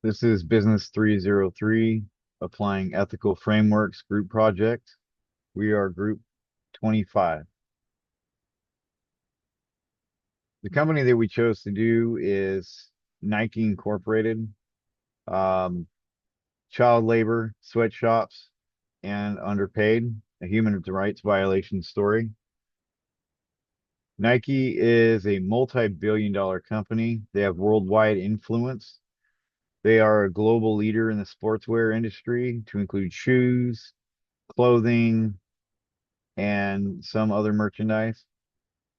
This is Business 303, Applying Ethical Frameworks Group Project. We are Group 25. The company that we chose to do is Nike Incorporated, um, child labor, sweatshops, and underpaid, a human rights violation story. Nike is a multi-billion dollar company. They have worldwide influence. They are a global leader in the sportswear industry to include shoes, clothing, and some other merchandise.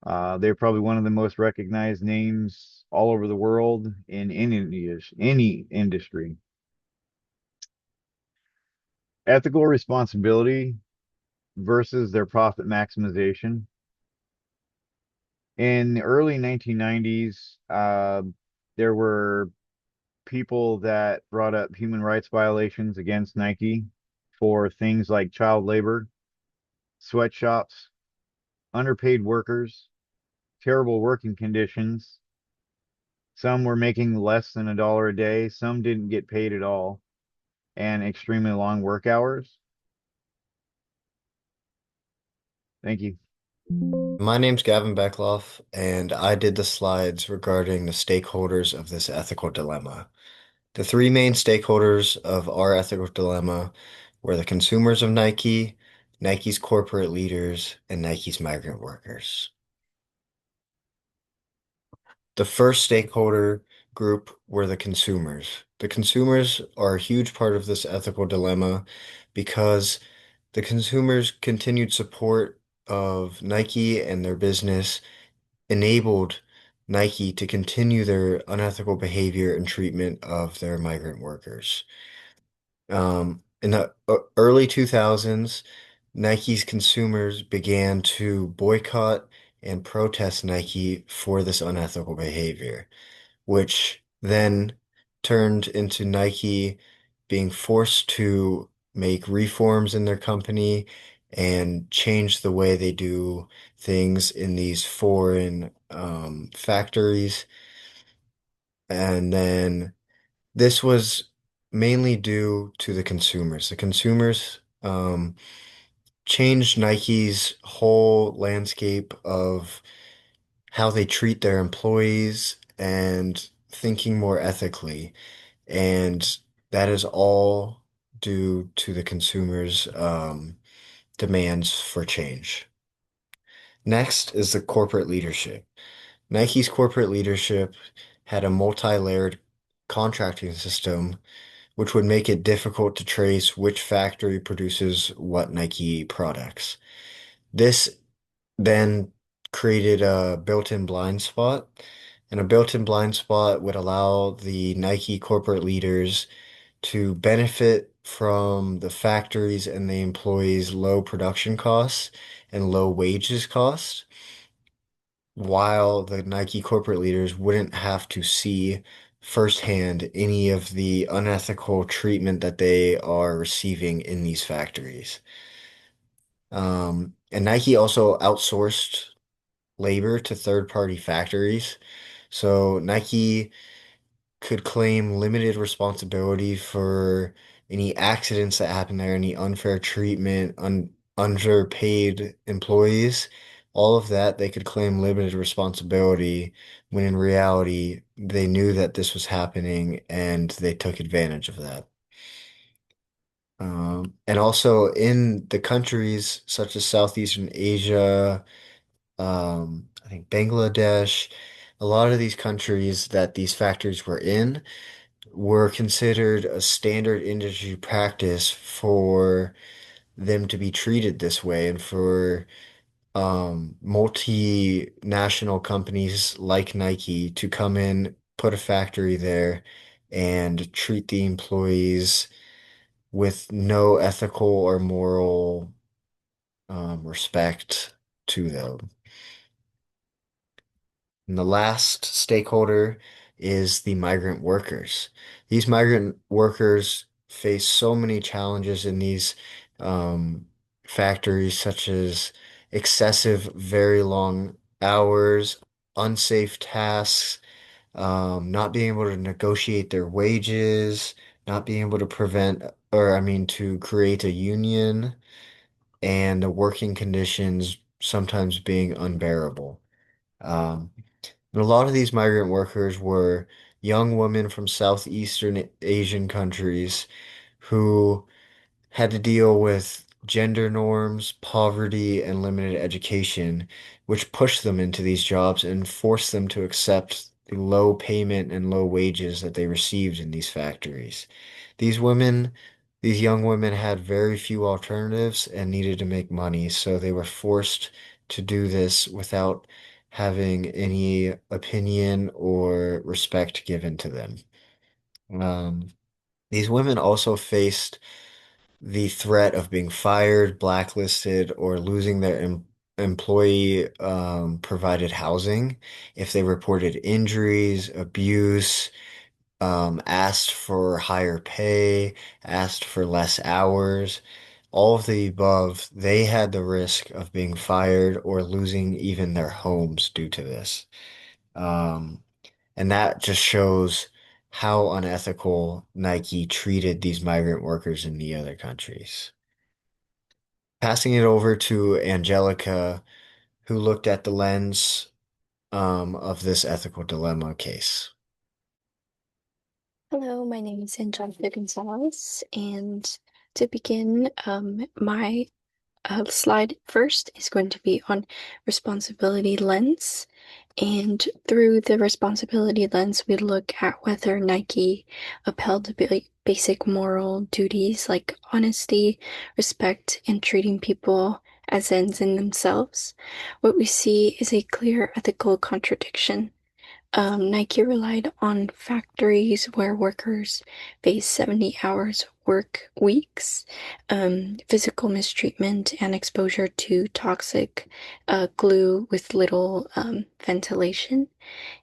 They're probably one of the most recognized names all over the world in any industry. Ethical responsibility versus their profit maximization. In the early 1990s, there were people that brought up human rights violations against Nike for things like child labor, sweatshops, underpaid workers, terrible working conditions. Some were making less than $1 a day. Some didn't get paid at all, and extremely long work hours. Thank you. My name's Gavin Beckloff, and I did the slides regarding the stakeholders of this ethical dilemma. The three main stakeholders of our ethical dilemma were the consumers of Nike, Nike's corporate leaders, and Nike's migrant workers. The first stakeholder group were the consumers. The consumers are a huge part of this ethical dilemma because the consumers' continued support of Nike and their business enabled Nike to continue their unethical behavior and treatment of their migrant workers. In the early 2000s, Nike's consumers began to boycott and protest Nike for this unethical behavior, which then turned into Nike being forced to make reforms in their company and change the way they do things in these foreign factories. And then this was mainly due to the consumers. The consumers changed Nike's whole landscape of how they treat their employees and thinking more ethically. And that is all due to the consumers' demands for change. Next is the corporate leadership. Nike's corporate leadership had a multi-layered contracting system, which would make it difficult to trace which factory produces what Nike products. This then created a built-in blind spot, and a built-in blind spot would allow the Nike corporate leaders to benefit from the factories and the employees' low production costs and low wages costs, while the Nike corporate leaders wouldn't have to see firsthand any of the unethical treatment that they are receiving in these factories. And Nike also outsourced labor to third-party factories. So Nike could claim limited responsibility for any accidents that happen there, any unfair treatment, underpaid employees, all of that, they could claim limited responsibility when in reality they knew that this was happening and they took advantage of that. And also in the countries such as Southeastern Asia, I think Bangladesh, a lot of these countries that these factories were in were considered a standard industry practice for them to be treated this way and for multinational companies like Nike to come in, put a factory there, and treat the employees with no ethical or moral respect to them. And the last stakeholder is the migrant workers. These migrant workers face so many challenges in these um, factories, such as excessive, very long hours, unsafe tasks, not being able to negotiate their wages, not being able to prevent, or I mean, to create a union, and the working conditions sometimes being unbearable. Um, and a lot of these migrant workers were young women from Southeastern Asian countries who had to deal with gender norms, poverty, and limited education, which pushed them into these jobs and forced them to accept the low payment and low wages that they received in these factories. These women, these young women had very few alternatives and needed to make money, so they were forced to do this without having any opinion or respect given to them. Um, these women also faced the threat of being fired, blacklisted, or losing their employee provided housing if they reported injuries, abuse, asked for higher pay, asked for less hours. All of the above, they had the risk of being fired or losing even their homes due to this. Um, and that just shows how unethical Nike treated these migrant workers in the other countries. Passing it over to Angelica, who looked at the lens of this ethical dilemma case. Hello, my name is Angelica Gonzalez, and to begin, my slide first is going to be on responsibility lens. And through the responsibility lens, we look at whether Nike upheld basic moral duties like honesty, respect, and treating people as ends in themselves. What we see is a clear ethical contradiction. Nike relied on factories where workers face 70 hours work weeks, physical mistreatment, and exposure to toxic glue with little ventilation.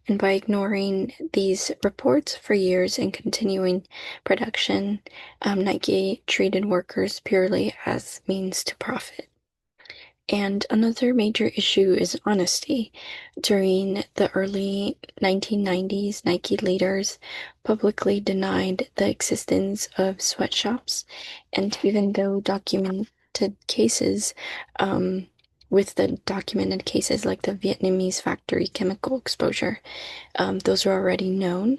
And by ignoring these reports for years and continuing production, Nike treated workers purely as means to profit. And another major issue is honesty. During the early 1990s, Nike leaders publicly denied the existence of sweatshops. And even though cases, um, with the documented cases like the Vietnamese factory chemical exposure, those are already known.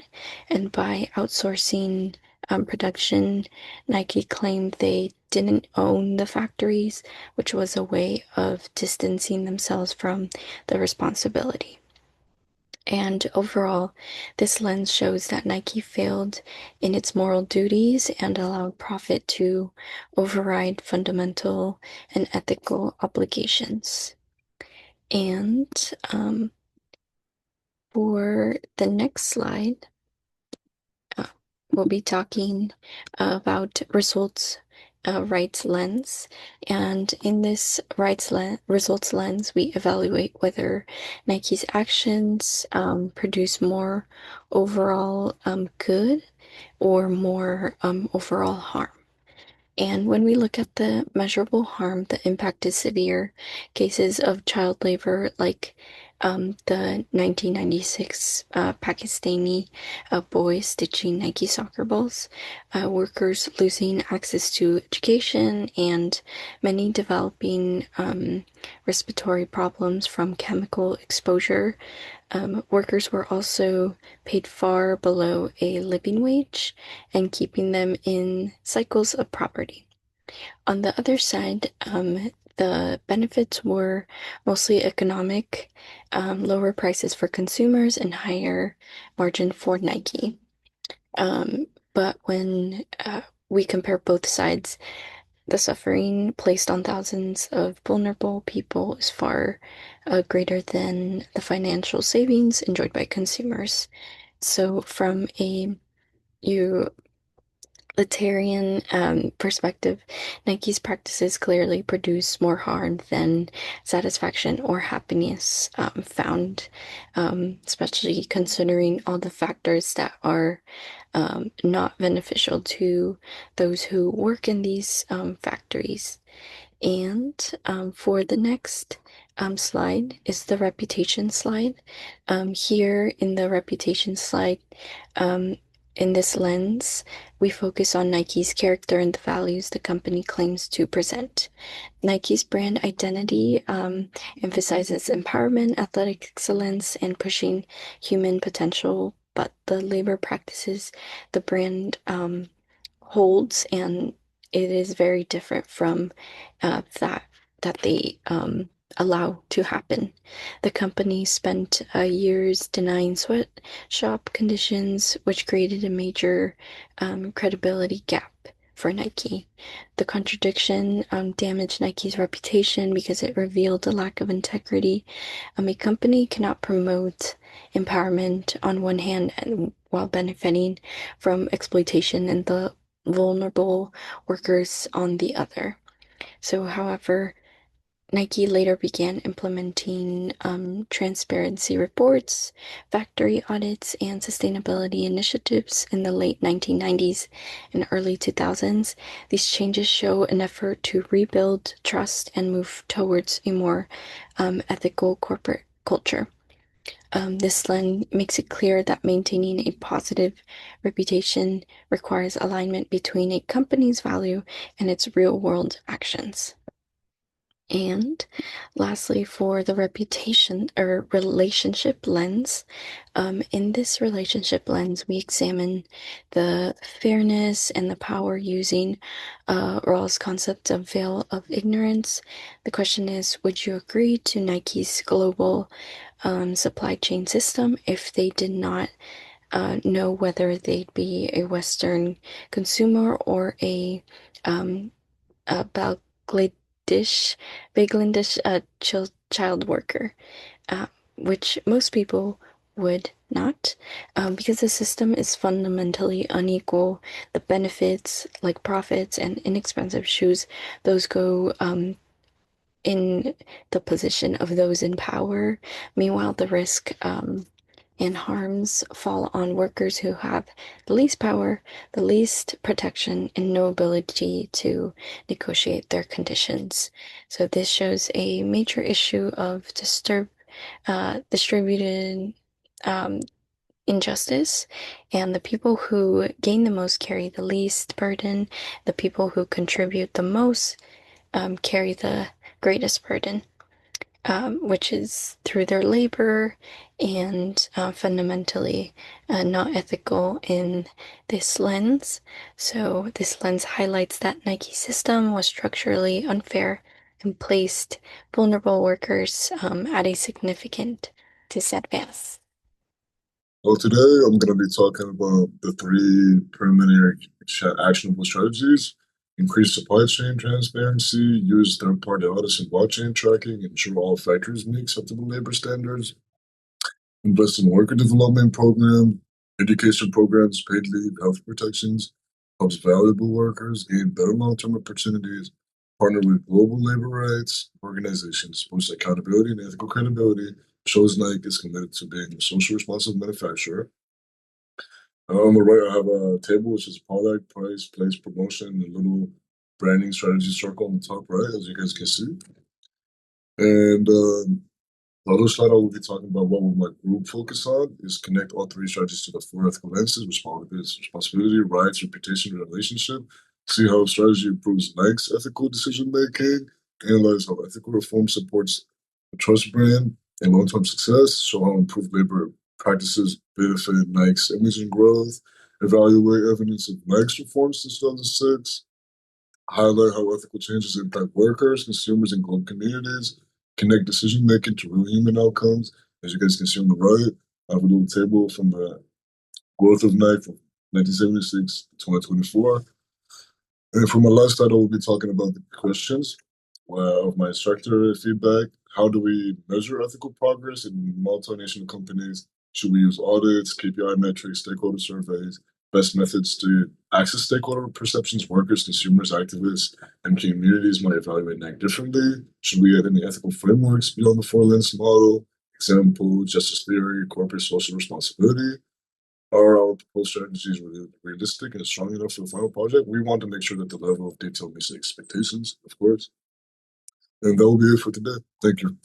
And by outsourcing production, Nike claimed they didn't own the factories, which was a way of distancing themselves from the responsibility. And overall, this lens shows that Nike failed in its moral duties and allowed profit to override fundamental and ethical obligations. And for the next slide, uh, we'll be talking about rights lens. And in this results lens, we evaluate whether Nike's actions produce more overall good or more overall harm. And when we look at the measurable harm, the impact is severe. Cases of child labor, like the 1996 Pakistani boy stitching Nike soccer balls, workers losing access to education, and many developing respiratory problems from chemical exposure. Workers were also paid far below a living wage and keeping them in cycles of poverty. On the other side, the benefits were mostly economic, lower prices for consumers, and higher margin for Nike. But when we compare both sides, the suffering placed on thousands of vulnerable people is far greater than the financial savings enjoyed by consumers. So, from a utilitarian perspective, Nike's practices clearly produce more harm than satisfaction or happiness found, especially considering all the factors that are not beneficial to those who work in these factories. And for the next slide is the reputation slide. Here in the reputation slide, um, in this lens, we focus on Nike's character and the values the company claims to present. Nike's brand identity emphasizes empowerment, athletic excellence, and pushing human potential, but the labor practices the brand holds, and it is very different from that they allow to happen. The company spent years denying sweatshop conditions, which created a major credibility gap for Nike. The contradiction damaged Nike's reputation because it revealed a lack of integrity. A company cannot promote empowerment on one hand and while benefiting from exploitation and the vulnerable workers on the other. So, however, Nike later began implementing transparency reports, factory audits, and sustainability initiatives in the late 1990s and early 2000s. These changes show an effort to rebuild trust and move towards a more ethical corporate culture. This lens makes it clear that maintaining a positive reputation requires alignment between a company's value and its real-world actions. And lastly, for the reputation or relationship lens, in this relationship lens, we examine the fairness and the power using Rawls' concept of veil of ignorance. The question is, would you agree to Nike's global supply chain system if they did not know whether they'd be a Western consumer or a Bangladesh, child worker, uh, which most people would not, because the system is fundamentally unequal. The benefits, like profits and inexpensive shoes, those go in the position of those in power. Meanwhile, the risk and harms fall on workers who have the least power, the least protection, and no ability to negotiate their conditions. So this shows a major issue of distributed injustice, and the people who gain the most carry the least burden. The people who contribute the most carry the greatest burden, which is through their labor and fundamentally not ethical in this lens. So, this lens highlights that Nike's system was structurally unfair and placed vulnerable workers at a significant disadvantage. Well, today I'm going to be talking about the three preliminary actionable strategies: increase supply chain transparency, use third-party audits and blockchain tracking, ensure all factories meet acceptable labor standards, invest in worker development program, education programs, paid leave, health protections, helps valuable workers gain better long-term opportunities, partner with global labor rights organizations, boost accountability and ethical credibility, shows Nike is committed to being a social responsible manufacturer. On the right, I have a table which is product, price, place, promotion, and a little branding strategy circle on the top right, as you guys can see. And the other slide I will be talking about what will my group focus on is connect all three strategies to the four ethical lenses: responsibility, rights, reputation, and relationship. See how strategy improves Nike's ethical decision making. Analyze how ethical reform supports the trust brand and long-term success. Show how improved labor practices benefit Nike's image and growth. Evaluate evidence of Nike's reforms since 2006. Highlight how ethical changes impact workers, consumers, and global communities. Connect decision making to real human outcomes. As you guys can see on the right, I have a little table from the growth of Nike from 1976 to 2024. And for my last title, we'll be talking about the questions of my instructor feedback. How do we measure ethical progress in multinational companies? Should we use audits, KPI metrics, stakeholder surveys? Best methods to access stakeholder perceptions, workers, consumers, activists, and communities might evaluate NAC differently. Should we add any ethical frameworks beyond the four lens model? Example, justice theory, corporate social responsibility. Are our proposed strategies realistic and strong enough for the final project? We want to make sure that the level of detail meets the expectations, of course. And that will be it for today. Thank you.